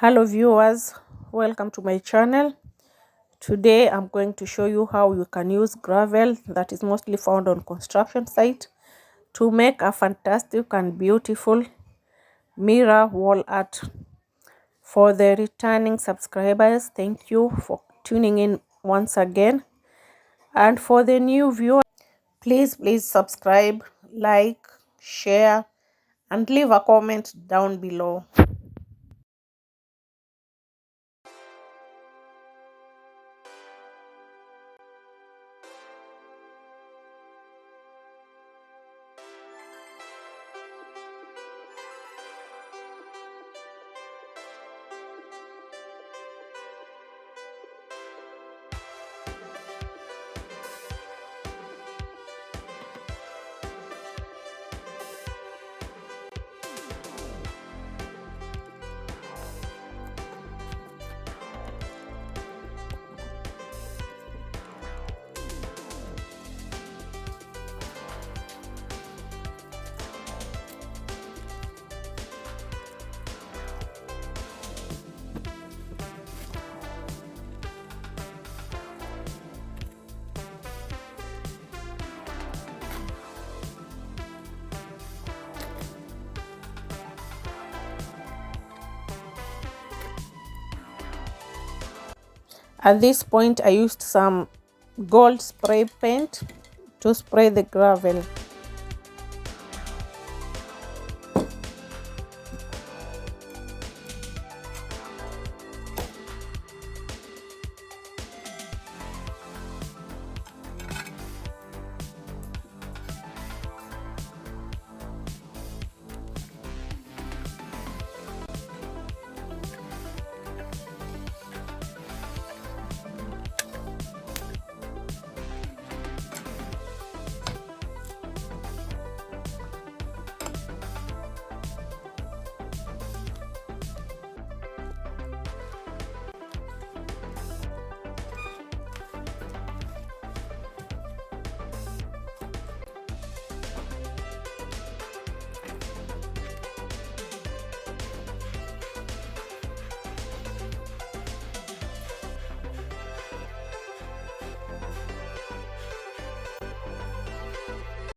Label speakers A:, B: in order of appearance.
A: Hello viewers, welcome to my channel. Today I'm going to show you how you can use gravel that is mostly found on construction site to make a fantastic and beautiful mirror wall art. For the returning subscribers, thank you for tuning in once again, and for the new viewers, please subscribe, like, share and leave a comment down below. At this point, I used some gold spray paint to spray the gravel.